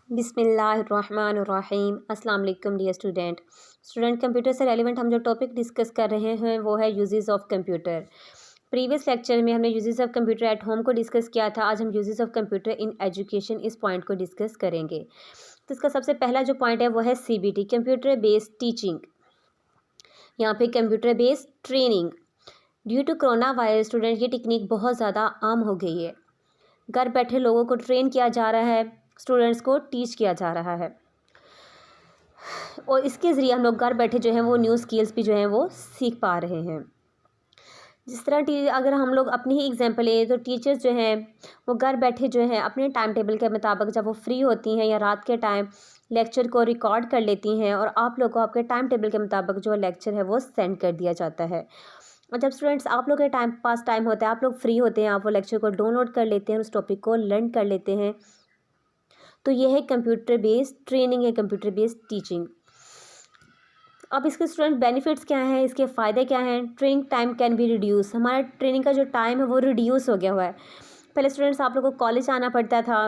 बिस्मिल्लाहिर्रहमानिर्रहीम। अस्सलाम वालेकुम डियर स्टूडेंट कंप्यूटर से रेलिवेंट हम जो टॉपिक डिस्कस कर रहे हैं वो है uses of computer. Previous lecture में हमने uses of computer at home को डिस्कस किया था। आज हम uses of computer in education इस पॉइंट को डिस्कस करेंगे। तो इसका सबसे पहला जो पॉइंट है वो है CBT, कंप्यूटर बेस्ड टीचिंग। यहाँ पे computer based training. Due to corona virus student ये टेक्निक बहुत ज़्यादा आम हो गई है। घर बैठे लोगों को ट्रेन किया जा रहा है, स्टूडेंट्स को टीच किया जा रहा है और इसके ज़रिए हम लोग घर बैठे जो हैं वो न्यू स्किल्स भी जो हैं वो सीख पा रहे हैं। जिस तरह अगर हम लोग अपनी ही एग्जांपल लें तो टीचर्स जो हैं वो घर बैठे जो हैं अपने टाइम टेबल के मुताबिक जब वो फ्री होती हैं या रात के टाइम लेक्चर को रिकॉर्ड कर लेती हैं और आप लोग को आपके टाइम टेबल के मुताबिक जो लेक्चर है वो सेंड कर दिया जाता है। और जब स्टूडेंट्स आप लोग के टाइम होता है, आप लोग फ्री होते हैं, आप वो लेक्चर को डाउनलोड कर लेते हैं, उस टॉपिक को लर्न कर लेते हैं। तो यह है कंप्यूटर बेस्ड ट्रेनिंग, है कंप्यूटर बेस्ड टीचिंग। अब इसके स्टूडेंट बेनिफिट्स क्या हैं, इसके फ़ायदे क्या हैं। Training time can be reduce, हमारा ट्रेनिंग का जो टाइम है वो रिड्यूस हो गया हुआ है। पहले स्टूडेंट्स आप लोगों को कॉलेज आना पड़ता था,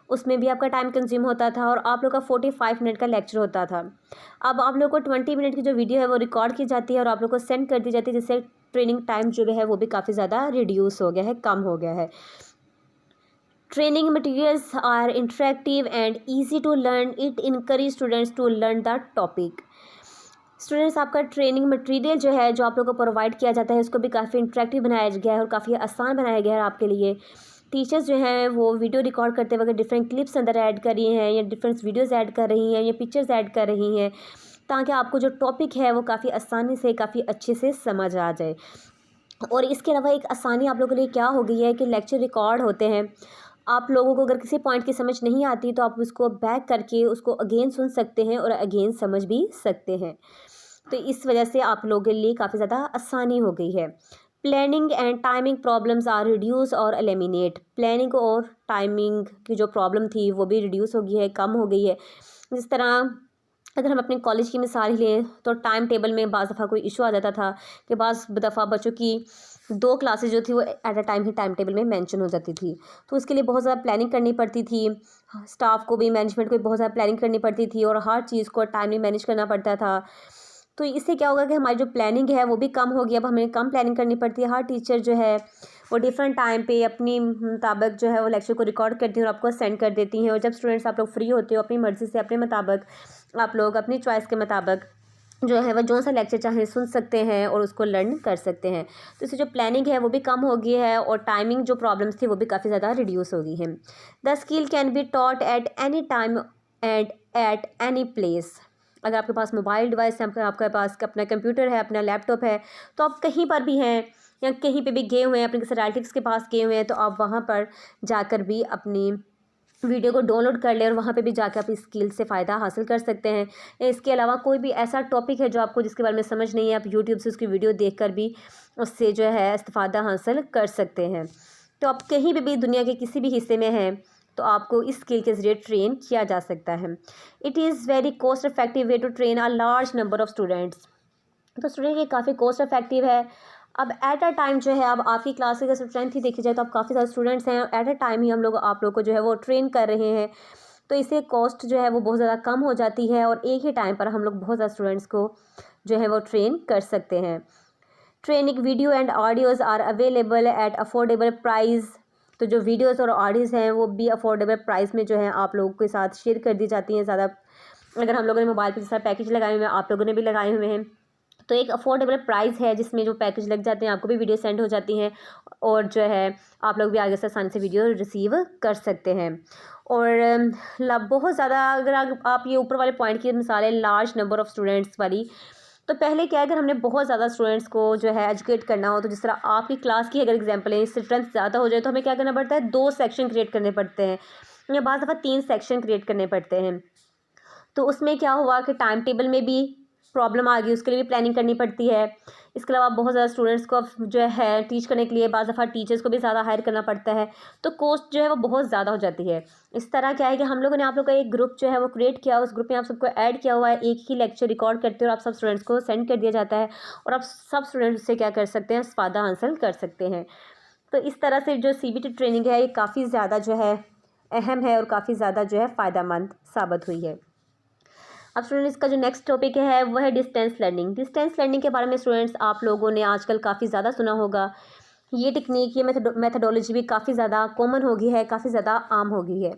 उसमें भी आपका टाइम कंज्यूम होता था और आप लोग का 45 मिनट का लेक्चर होता था। अब आप लोग को 20 मिनट की जो वीडियो है वो रिकॉर्ड की जाती है और आप लोग को सेंड कर दी जाती है, जिससे ट्रेनिंग टाइम जो है वो भी काफ़ी ज़्यादा रिड्यूस हो गया है, कम हो गया है। Training materials are interactive and easy to learn. It encourages students to learn the topic. Students आपका ट्रेनिंग मटेरियल जो है जो आप लोगों को प्रोवाइड किया जाता है उसको भी काफ़ी इंटरेक्टिव बनाया गया है और काफ़ी आसान बनाया गया है आपके लिए। टीचर्स जो हैं वो वीडियो रिकॉर्ड करते वक्त डिफरेंट क्लिप्स अंदर ऐड कर रही हैं या डिफरेंट वीडियोस ऐड कर रही हैं या पिक्चर्स ऐड कर रही हैं, ताकि आपको जो टॉपिक है वो काफ़ी आसानी से काफ़ी अच्छे से समझ आ जाए। और इसके अलावा एक आसानी आप लोगों के लिए क्या हो गई है कि लेक्चर रिकॉर्ड होते हैं, आप लोगों को अगर किसी पॉइंट की समझ नहीं आती तो आप उसको बैक करके उसको अगेन सुन सकते हैं और अगेन समझ भी सकते हैं। तो इस वजह से आप लोगों के लिए काफ़ी ज़्यादा आसानी हो गई है। Planning and timing problems are reduce और एलिमिनेट। प्लानिंग और टाइमिंग की जो प्रॉब्लम थी वो भी रिड्यूस हो गई है, कम हो गई है। जिस तरह अगर हम अपने कॉलेज की मिसाल ही लें तो टाइम टेबल में बाज़ दफ़ा कोई इशू आ जाता था कि बाज़ दफ़ा बच्चों की 2 क्लासेस जो थी वो at a time he time table में मेंशन हो जाती थी। तो उसके लिए बहुत ज़्यादा प्लानिंग करनी पड़ती थी, स्टाफ को भी, मैनेजमेंट को भी बहुत ज़्यादा प्लानिंग करनी पड़ती थी और हर चीज़ को टाइमली मैनेज करना पड़ता था। तो इससे क्या होगा कि हमारी जो प्लानिंग है वो भी कम होगी। अब हमें कम प्लानिंग करनी पड़ती है। हर टीचर जो है वो डिफरेंट टाइम पे अपनी मुताबिक जो है वो लेक्चर को रिकॉर्ड करती हैं और आपको सेंड कर देती हैं। और जब स्टूडेंट्स आप लोग फ्री होते हो अपनी मर्ज़ी से अपने मुताबिक आप लोग अपनी चॉइस के मुताबिक जो है वह जो सा लेक्चर चाहें सुन सकते हैं और उसको लर्न कर सकते हैं। तो इससे जो प्लानिंग है वो भी कम हो गई है और टाइमिंग जो प्रॉब्लम्स थी वो भी काफ़ी ज़्यादा रिड्यूस हो गई है। The skill can be taught at any time and at any place. अगर आपके पास मोबाइल डिवाइस है, आपके पास अपना कंप्यूटर है, अपना लैपटॉप है, तो आप कहीं पर भी हैं या कहीं पे भी गए हुए हैं, अपने किसी रिलेटिव्स के पास गए हुए हैं, तो आप वहाँ पर जाकर भी अपनी वीडियो को डाउनलोड कर लें और वहाँ पे भी जाकर आप इस स्किल से फ़ायदा हासिल कर सकते हैं। इसके अलावा कोई भी ऐसा टॉपिक है जो आपको जिसके बारे में समझ नहीं है, आप यूट्यूब से उसकी वीडियो देखकर भी उससे जो है इस्तिफ़ादा हासिल कर सकते हैं। तो आप कहीं पे भी दुनिया के किसी भी हिस्से में हैं तो आपको इस स्किल के ज़रिए ट्रेन किया जा सकता है। It is very cost effective way to train a large number of students. तो स्टूडेंट ये काफ़ी कॉस्ट इफेक्टिव है। अब एट अ टाइम जो है, अब आपकी क्लास की अगर स्ट्रेंथ ही देखी जाए तो अब काफ़ी सारे स्टूडेंट्स हैं, एट अ टाइम ही हम लोग आप लोग को जो है वो ट्रेन कर रहे हैं। तो इससे कॉस्ट जो है वो बहुत ज़्यादा कम हो जाती है और एक ही टाइम पर हम लोग बहुत ज़्यादा स्टूडेंट्स को जो है वो ट्रेन कर सकते हैं। Training video and audios are available at affordable price. तो जो वीडियोज़ और ऑडियोज़ हैं वो भी अफोर्डेबल प्राइस में जो है आप लोगों के साथ शेयर कर दी जाती हैं। ज़्यादा अगर हम लोगों ने मोबाइल पर जैसा पैकेज लगाए हुए हैं, आप लोगों ने भी लगाए हुए हैं, तो एक अफोर्डेबल प्राइस है जिसमें जो पैकेज लग जाते हैं आपको भी वीडियो सेंड हो जाती हैं और जो है आप लोग भी आगे से आसानी से वीडियो रिसीव कर सकते हैं। और बहुत ज़्यादा अगर आप ये ऊपर वाले पॉइंट की मिसाल है लार्ज नंबर ऑफ़ स्टूडेंट्स वाली, तो पहले क्या है, अगर हमने बहुत ज़्यादा स्टूडेंट्स को जो है एजुकेट करना हो, तो जिस तरह आपकी क्लास की अगर एग्जाम्पल है, स्ट्रेंथ ज़्यादा हो जाए तो हमें क्या करना पड़ता है, 2 सेक्शन क्रिएट करने पड़ते हैं या बाज़ दफ़ा 3 सेक्शन क्रिएट करने पड़ते हैं। तो उसमें क्या हुआ कि टाइम टेबल में भी प्रॉब्लम आ गई, उसके लिए भी प्लानिंग करनी पड़ती है। इसके अलावा बहुत ज़्यादा स्टूडेंट्स को अब जो है टीच करने के लिए बाज़ दफ़ा टीचर्स को भी ज़्यादा हायर करना पड़ता है, तो कॉस्ट जो है वो बहुत ज़्यादा हो जाती है। इस तरह क्या है कि हम लोगों ने आप लोग का एक ग्रुप जो है वो क्रिएट किया, उस ग्रुप में आप सबको ऐड किया हुआ है, एक ही लेक्चर रिकॉर्ड करते हो और आप सब स्टूडेंट्स को सेंड कर दिया जाता है और आप सब स्टूडेंट्स से क्या कर सकते हैं, फ़ायदा हासिल कर सकते हैं। तो इस तरह से जो CBT ट्रेनिंग है ये काफ़ी ज़्यादा जो है अहम है और काफ़ी ज़्यादा जो है फ़ायदेमंद साबित हुई है। अब स्टूडेंट्स का जो नेक्स्ट टॉपिक है वह है डिस्टेंस लर्निंग। डिस्टेंस लर्निंग के बारे में स्टूडेंट्स आप लोगों ने आजकल काफ़ी ज़्यादा सुना होगा। ये टेक्निक, ये मेथडोलॉजी भी काफ़ी ज़्यादा कॉमन हो गई है, काफ़ी ज़्यादा आम हो गई है।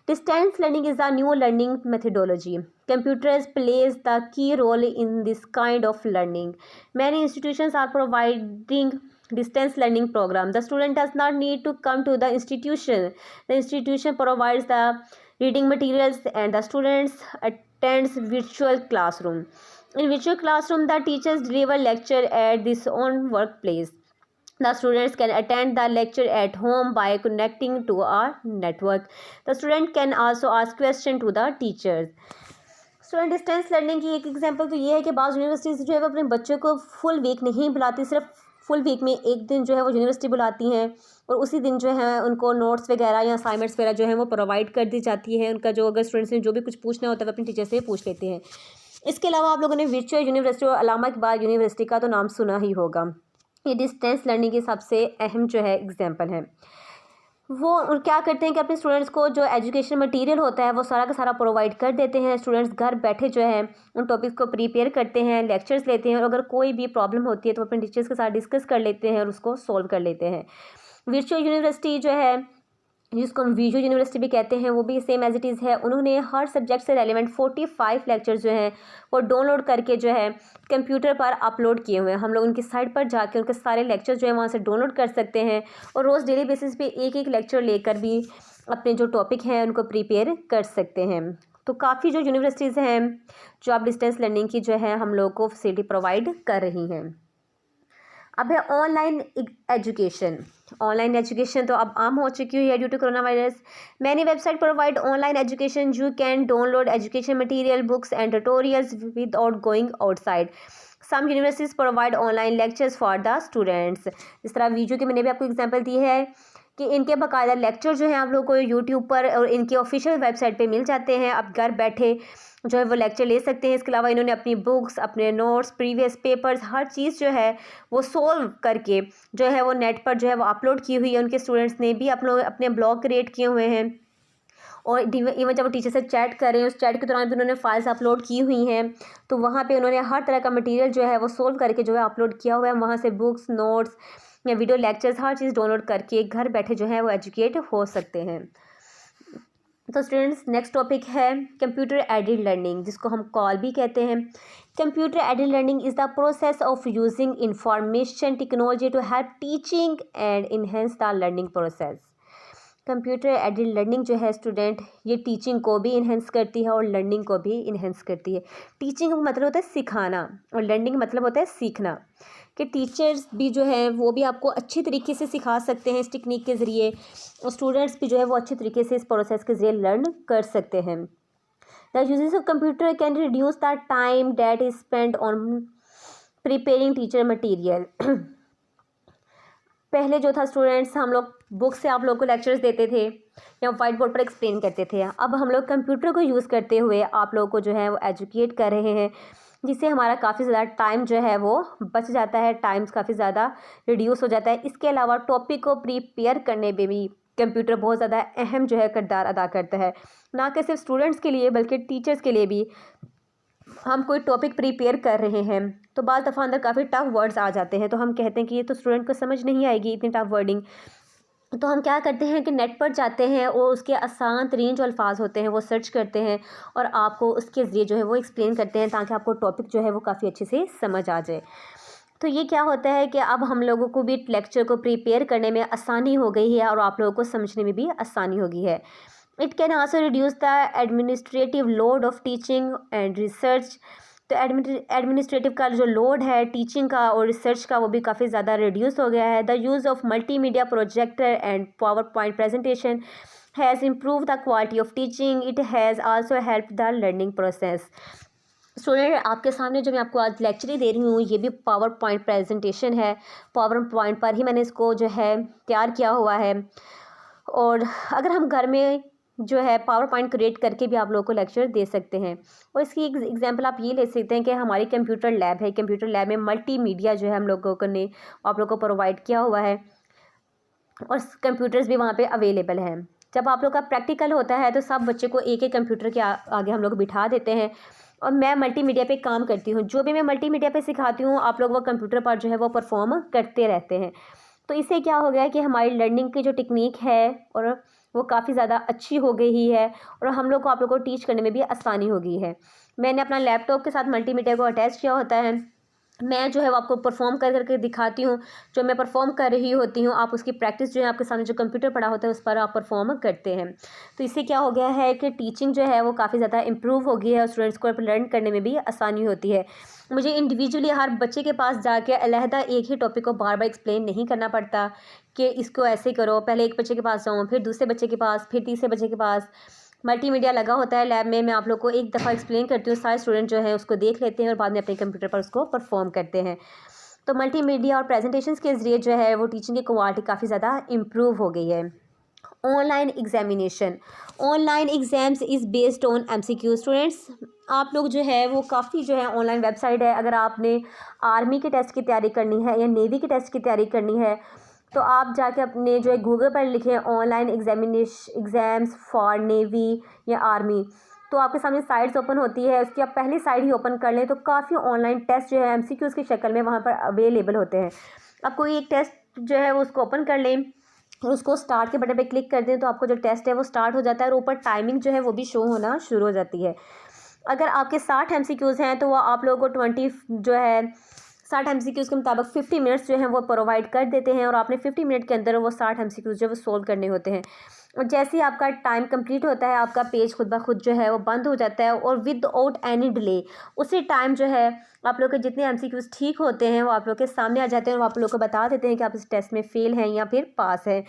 Distance learning is the new learning methodology. Computers plays the key role in this kind of learning. Many institutions are providing distance learning program. The student does not need to come to the institution. The institution provides the reading materials and the students attends virtual classroom. In virtual classroom, the teachers deliver lecture at this own workplace. The students can attend the lecture at home by connecting to a network. The student can also ask questions to the teachers. Student distance learning की एक example तो ये है कि बाज़ universities जो है वो अपने बच्चों को फुल वीक नहीं बुलाती, सिर्फ फुल वीक में एक दिन जो है वो यूनिवर्सिटी बुलाती हैं और उसी दिन जो है उनको नोट्स वगैरह या असाइनमेंट्स वगैरह जो है वो प्रोवाइड कर दी जाती है। उनका जो अगर स्टूडेंट्स ने जो भी कुछ पूछना होता है वो अपने टीचर से पूछ लेते हैं। इसके अलावा आप लोगों ने वर्चुअल यूनिवर्सिटी और अल्लामा इकबाल यूनिवर्सिटी का तो नाम सुना ही होगा। ये डिस्टेंस लर्निंग की सबसे अहम जो है एग्जाम्पल है। वो क्या करते हैं कि अपने स्टूडेंट्स को जो एजुकेशन मटेरियल होता है वो सारा का सारा प्रोवाइड कर देते हैं। स्टूडेंट्स घर बैठे जो है उन टॉपिक्स को प्रिपेयर करते हैं, लेक्चर्स लेते हैं और अगर कोई भी प्रॉब्लम होती है तो अपने टीचर्स के साथ डिस्कस कर लेते हैं और उसको सॉल्व कर लेते हैं। वर्चुअल यूनिवर्सिटी जो है, जिसको हम वीजो यूनिवर्सिटी भी कहते हैं, वो भी सेम एज इट इज़ है। उन्होंने हर सब्जेक्ट से रेलिवेंट 45 लेक्चर्स जो हैं वो डाउनलोड करके जो है कंप्यूटर पर अपलोड किए हुए हैं। हम लोग उनकी साइट पर जाके उनके सारे लेक्चर्स जो है वहाँ से डाउनलोड कर सकते हैं और रोज़ डेली बेसिस पे एक एक लेक्चर लेकर भी अपने जो टॉपिक हैं उनको प्रिपेयर कर सकते हैं। तो काफ़ी जो यूनिवर्सिटीज़ हैं जो आप डिस्टेंस लर्निंग की जो है हम लोग को फैसिलिटी प्रोवाइड कर रही हैं। अब है ऑनलाइन एजुकेशन। ऑनलाइन एजुकेशन तो अब आम हो चुकी हुई है due to corona virus. Many website provide online education. You can download education material, books and tutorials without going outside. Some universities provide online lectures for the students. इस तरह video की मैंने भी आपको एग्जांपल दी है कि इनके बाकायदा लेक्चर जो हैं आप लोग को यूट्यूब पर और इनकी ऑफिशियल वेबसाइट पे मिल जाते हैं। आप घर बैठे जो है वो लेक्चर ले सकते हैं। इसके अलावा इन्होंने अपनी बुक्स, अपने नोट्स, प्रीवियस पेपर्स, हर चीज़ जो है वो सोल्व करके जो है वो नेट पर जो है वो अपलोड की हुई है। उनके स्टूडेंट्स ने भी अपने ब्लॉग क्रिएट किए हुए हैं और इवन जब वो टीचर से चैट कर रहे हैं उस चैट के दौरान भी उन्होंने फाइल्स अपलोड की हुई हैं। तो वहाँ पे उन्होंने हर तरह का मटेरियल जो है वो सोल्व करके जो है अपलोड किया हुआ है। वहाँ से बुक्स, नोट्स या वीडियो लेक्चर्स हर चीज़ डाउनलोड करके घर बैठे जो है वो एजुकेट हो सकते हैं। तो स्टूडेंट्स नेक्स्ट टॉपिक है कंप्यूटर एडेड लर्निंग, जिसको हम कॉल भी कहते हैं। Computer aided learning is the process of using information technology to help teaching and enhance the learning process. Computer aided learning जो है स्टूडेंट, ये टीचिंग को भी इन्हेंस करती है और लर्निंग को भी इन्हेंस करती है। टीचिंग का मतलब होता है सिखाना और लर्निंग मतलब होता है सीखना, कि टीचर्स भी जो है वो भी आपको अच्छी तरीके से सिखा सकते हैं इस टेक्निक के ज़रिए और स्टूडेंट्स भी जो है वो अच्छे तरीके से इस प्रोसेस के ज़रिए लर्न कर सकते हैं। The uses of computer can reduce the time that is spend on preparing teacher material. पहले जो था स्टूडेंट्स, हम लोग बुक से आप लोग को लेक्चर्स देते थे या वाइट बोर्ड पर एक्सप्लेन करते थे। अब हम लोग कंप्यूटर को यूज़ करते हुए आप लोगों को जो है वो एजुकेट कर रहे हैं, जिससे हमारा काफ़ी ज़्यादा टाइम जो है वो बच जाता है, टाइम्स काफ़ी ज़्यादा रिड्यूस हो जाता है। इसके अलावा टॉपिक को प्रिपेयर करने में भी कंप्यूटर बहुत ज़्यादा अहम जो है किरदार अदा करता है, ना कि सिर्फ स्टूडेंट्स के लिए बल्कि टीचर्स के लिए भी। हम कोई टॉपिक प्रिपेयर कर रहे हैं तो बाज़ दफ़ा अंदर काफ़ी टफ वर्ड्स आ जाते हैं, तो हम कहते हैं कि ये तो स्टूडेंट को समझ नहीं आएगी इतनी टफ वर्डिंग। तो हम क्या करते हैं कि नेट पर जाते हैं और उसके आसान तरीन जो अल्फाज होते हैं वो सर्च करते हैं और आपको उसके ज़रिए जो है वो एक्सप्लेन करते हैं ताकि आपको टॉपिक जो है वो काफ़ी अच्छे से समझ आ जाए। तो ये क्या होता है कि अब हम लोगों को भी लेक्चर को प्रिपेयर करने में आसानी हो गई है और आप लोगों को समझने में भी आसानी हो गई है। It can also reduce the administrative load of teaching and research. तो एडमिनिस्ट्रेटिव का जो लोड है टीचिंग का और रिसर्च का वो भी काफ़ी ज़्यादा रिड्यूस हो गया है। The use of multimedia projector and power point presentation has improve the quality of teaching. It has also help the learning process. Student, आपके सामने जो मैं आपको आज लेक्चर ही दे रही हूँ ये भी पावर पॉइंट प्रेजेंटेशन है। पावर पॉइंट पर ही मैंने इसको जो है तैयार किया हुआ है और अगर हम घर में जो है पावर पॉइंट क्रिएट करके भी आप लोगों को लेक्चर दे सकते हैं। और इसकी एक एग्जांपल आप ये ले सकते हैं कि हमारी कंप्यूटर लैब है। कंप्यूटर लैब में मल्टीमीडिया जो है हम लोगों ने आप लोगों को प्रोवाइड किया हुआ है और कंप्यूटर्स भी वहाँ पे अवेलेबल हैं। जब आप लोग का प्रैक्टिकल होता है तो सब बच्चे को एक एक कंप्यूटर के आगे हम लोग बिठा देते हैं और मैं मल्टीमीडिया पे काम करती हूँ। जो भी मैं मल्टीमीडिया पे सिखाती हूँ आप लोग वो कंप्यूटर पर जो है वो परफॉर्म करते रहते हैं। तो इससे क्या हो गया है कि हमारी लर्निंग की जो टेक्निक है और वो काफ़ी ज़्यादा अच्छी हो गई है और हम लोग को आप लोगों को टीच करने में भी आसानी हो गई है। मैंने अपना लैपटॉप के साथ मल्टीमीडिया को अटैच किया होता है। मैं जो है वो आपको परफॉर्म कर करके दिखाती हूँ। जो मैं परफॉर्म कर रही होती हूँ आप उसकी प्रैक्टिस जो है आपके सामने जो कंप्यूटर पड़ा होता है उस पर आप परफॉर्म करते हैं। तो इससे क्या हो गया है कि टीचिंग जो है वो काफ़ी ज़्यादा इम्प्रूव हो गई है और स्टूडेंट्स को लर्न करने में भी आसानी होती है। मुझे इंडिविजुअली हर बच्चे के पास जाके अलहदा एक ही टॉपिक को बार बार एक्सप्लेन नहीं करना पड़ता कि इसको ऐसे करो। पहले एक बच्चे के पास जाऊँ, फिर दूसरे बच्चे के पास, फिर तीसरे बच्चे के पास। मल्टीमीडिया लगा होता है लैब में, मैं आप लोग को एक दफ़ा एक्सप्लेन करती हूँ, सारे स्टूडेंट जो हैं उसको देख लेते हैं और बाद में अपने कंप्यूटर पर उसको परफॉर्म करते हैं। तो मल्टीमीडिया और प्रेजेंटेशंस के ज़रिए जो है वो टीचिंग की क्वालिटी काफ़ी ज़्यादा इम्प्रूव हो गई है। Online examination, online exams is based on MCQ. Students आप लोग जो है वो काफ़ी जो है ऑनलाइन वेबसाइट है, अगर आपने आर्मी के टेस्ट की तैयारी करनी है या नेवी के टेस्ट की तैयारी करनी है तो आप जाके अपने जो है गूगल पर लिखें ऑनलाइन एग्ज़ाम्स फॉर नेवी या आर्मी, तो आपके सामने साइट्स ओपन होती है। उसकी आप पहली साइट ही ओपन कर लें तो काफ़ी ऑनलाइन टेस्ट जो है एमसीक्यूज़ की शक्ल में वहाँ पर अवेलेबल होते हैं। आप कोई एक टेस्ट जो है वो उसको ओपन कर लें और उसको स्टार्ट के बटन पे क्लिक कर दें तो आपको जो टेस्ट है वो स्टार्ट हो जाता है और ऊपर टाइमिंग जो है वो भी शो होना शुरू हो जाती है। अगर आपके 60 एमसीक्यूज़ हैं तो वो आप लोगों को 20 जो है 60 एमसीक्यूज़ के मुताबिक 50 मिनट्स जो हैं वो प्रोवाइड कर देते हैं और आपने 50 मिनट के अंदर वो 60 एमसीक्यूज़ जो है वो सोल्व करने होते हैं। और जैसे ही आपका टाइम कंप्लीट होता है आपका पेज खुद ब खुद जो है वो बंद हो जाता है और विदाउट एनी डिले उसी टाइम जो है आप लोग के जितने एमसीक्यूज़ ठीक होते हैं वो आप लोग के सामने आ जाते हैं और वो आप लोग को बता देते हैं कि आप इस टेस्ट में फ़ेल हैं या फिर पास हैं।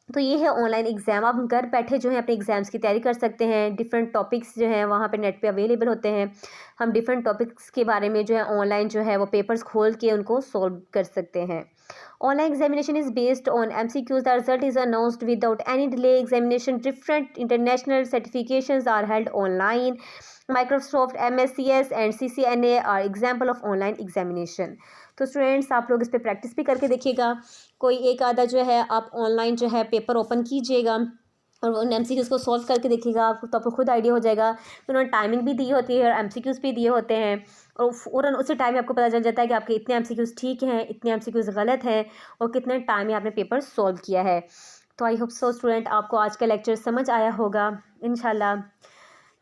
तो ये है ऑनलाइन एग्ज़ाम। आप घर बैठे जो है अपने एग्ज़ाम्स की तैयारी कर सकते हैं। डिफरेंट टॉपिक्स जो हैं वहाँ पे नेट पे अवेलेबल होते हैं। हम डिफरेंट टॉपिक्स के बारे में जो है ऑनलाइन जो है वो पेपर्स खोल के उनको सॉल्व कर सकते हैं। Online examination is based on MCQs. The result is announced without any delay. Examination different international certifications are held online. Microsoft MSCS and CCNA are example of online examination. तो students आप लोग इस पर practice भी करके देखिएगा। कोई एक आधा जो है आप ऑनलाइन जो है पेपर ओपन कीजिएगा और उन MCQs को सॉल्व करके देखिएगा आपको, तो आपको खुद आइडिया हो जाएगा। तो उन्होंने टाइमिंग भी दी होती है और MCQs भी दिए होते हैं और फ़ौरन उसी टाइम में आपको पता चल जाता है कि आपके इतने MCQs ठीक हैं, इतने MCQs गलत हैं और कितने टाइम में आपने पेपर सॉल्व किया है। तो आई होप सो स्टूडेंट आपको आज का लेक्चर समझ आया होगा। इंशाल्लाह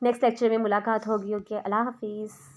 नेक्स्ट लेक्चर में मुलाकात होगी। ओके, अल्लाह हाफिज़।